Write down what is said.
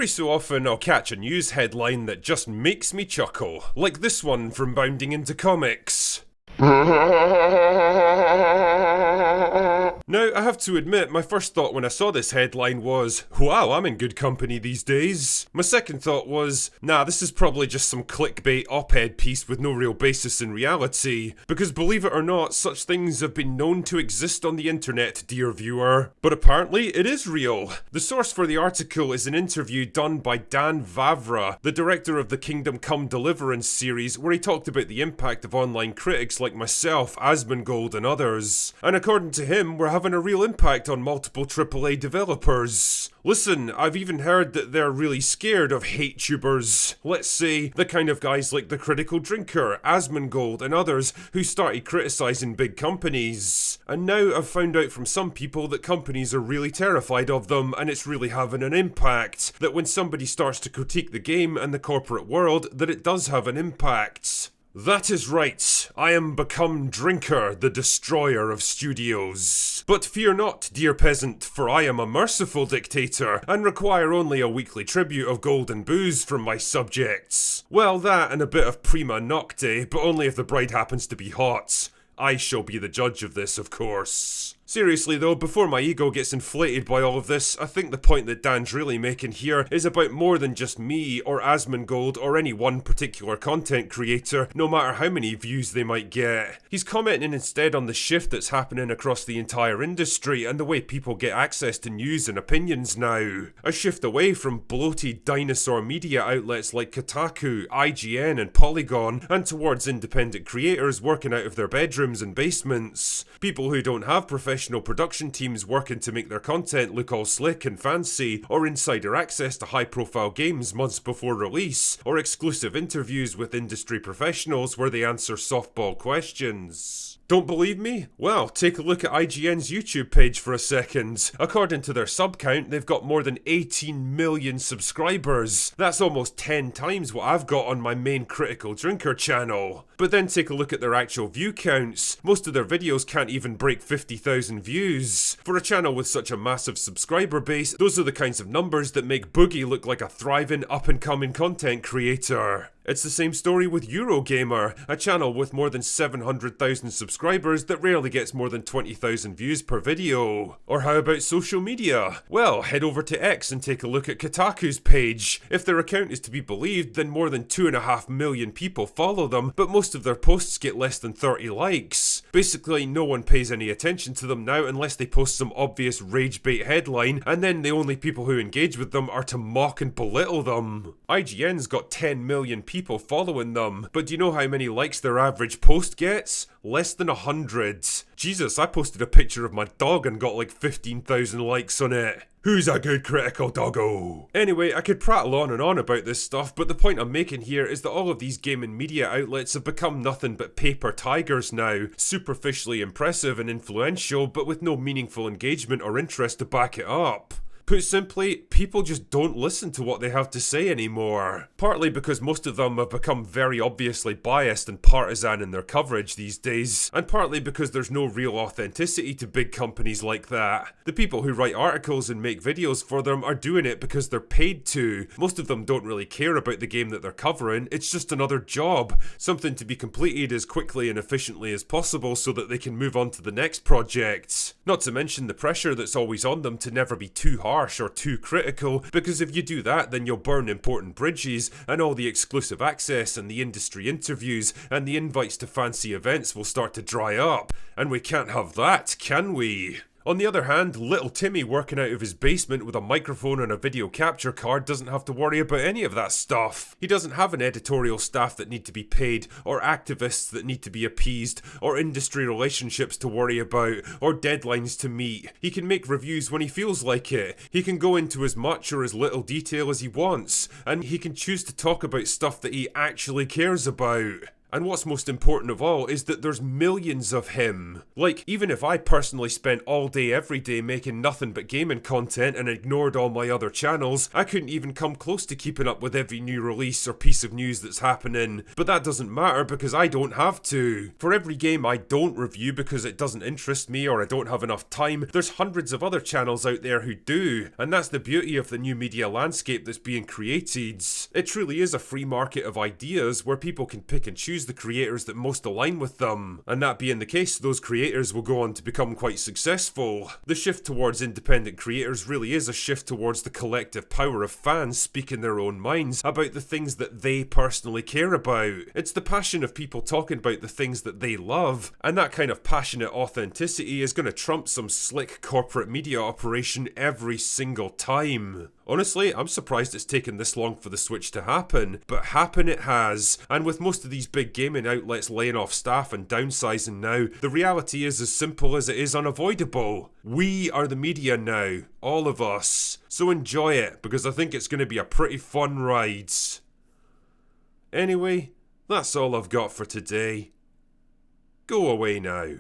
Every so often I'll catch a news headline that just makes me chuckle, like this one from Bounding Into Comics. Now, I have to admit, my first thought when I saw this headline was, wow, I'm in good company these days. My second thought was, nah, this is probably just some clickbait op-ed piece with no real basis in reality. Because believe it or not, such things have been known to exist on the internet, dear viewer. But apparently, it is real. The source for the article is an interview done by Dan Vavra, the director of the Kingdom Come Deliverance series, where he talked about the impact of online critics like myself, Asmongold and others. And according to him, we're having a real impact on multiple AAA developers. Listen, I've even heard that they're really scared of hate-tubers. Let's say, the kind of guys like the Critical Drinker, Asmongold and others who started criticising big companies. And now I've found out from some people that companies are really terrified of them and it's really having an impact. That when somebody starts to critique the game and the corporate world, that it does have an impact. That is right, I am become Drinker, the destroyer of studios. But fear not, dear peasant, for I am a merciful dictator, and require only a weekly tribute of gold and booze from my subjects. Well, that and a bit of prima nocte, but only if the bride happens to be hot. I shall be the judge of this, of course. Seriously though, before my ego gets inflated by all of this, I think the point that Dan's really making here is about more than just me or Asmongold or any one particular content creator, no matter how many views they might get. He's commenting instead on the shift that's happening across the entire industry and the way people get access to news and opinions now. A shift away from bloated dinosaur media outlets like Kotaku, IGN and Polygon, and towards independent creators working out of their bedrooms and basements. People who don't have professional production teams working to make their content look all slick and fancy, or insider access to high-profile games months before release, or exclusive interviews with industry professionals where they answer softball questions. Don't believe me? Well, take a look at IGN's YouTube page for a second. According to their sub count, they've got more than 18 million subscribers. That's almost 10 times what I've got on my main Critical Drinker channel. But then take a look at their actual view counts. Most of their videos can't even break 50,000 views. For a channel with such a massive subscriber base, those are the kinds of numbers that make Boogie look like a thriving up-and-coming content creator. It's the same story with Eurogamer, a channel with more than 700,000 subscribers that rarely gets more than 20,000 views per video. Or how about social media? Well, head over to X and take a look at Kotaku's page. If their account is to be believed, then more than 2.5 million people follow them, but most of their posts get less than 30 likes. Basically, no one pays any attention to them now unless they post some obvious rage bait headline, and then the only people who engage with them are to mock and belittle them. IGN's got 10 million people following them, but do you know how many likes their average post gets? Less than 100. Jesus, I posted a picture of my dog and got like 15,000 likes on it. Who's a good critical doggo? Anyway, I could prattle on and on about this stuff, but the point I'm making here is that all of these gaming media outlets have become nothing but paper tigers now, superficially impressive and influential, but with no meaningful engagement or interest to back it up. Put simply, people just don't listen to what they have to say anymore. Partly because most of them have become very obviously biased and partisan in their coverage these days, and partly because there's no real authenticity to big companies like that. The people who write articles and make videos for them are doing it because they're paid to. Most of them don't really care about the game that they're covering, it's just another job, something to be completed as quickly and efficiently as possible so that they can move on to the next project. Not to mention the pressure that's always on them to never be too harsh or too critical, because if you do that then you'll burn important bridges and all the exclusive access and the industry interviews and the invites to fancy events will start to dry up, and we can't have that, can we? On the other hand, little Timmy working out of his basement with a microphone and a video capture card doesn't have to worry about any of that stuff. He doesn't have an editorial staff that need to be paid, or activists that need to be appeased, or industry relationships to worry about, or deadlines to meet. He can make reviews when he feels like it. He can go into as much or as little detail as he wants, and he can choose to talk about stuff that he actually cares about. And what's most important of all is that there's millions of him. Like, even if I personally spent all day every day making nothing but gaming content and ignored all my other channels, I couldn't even come close to keeping up with every new release or piece of news that's happening. But that doesn't matter because I don't have to. For every game I don't review because it doesn't interest me or I don't have enough time, there's hundreds of other channels out there who do. And that's the beauty of the new media landscape that's being created. It truly is a free market of ideas where people can pick and choose the creators that most align with them. And that being the case, those creators will go on to become quite successful. The shift towards independent creators really is a shift towards the collective power of fans speaking their own minds about the things that they personally care about. It's the passion of people talking about the things that they love, and that kind of passionate authenticity is going to trump some slick corporate media operation every single time. Honestly, I'm surprised it's taken this long for the switch to happen, but happen it has. And with most of these big gaming outlets laying off staff and downsizing now, the reality is as simple as it is unavoidable. We are the media now, all of us. So enjoy it, because I think it's going to be a pretty fun ride. Anyway, that's all I've got for today. Go away now.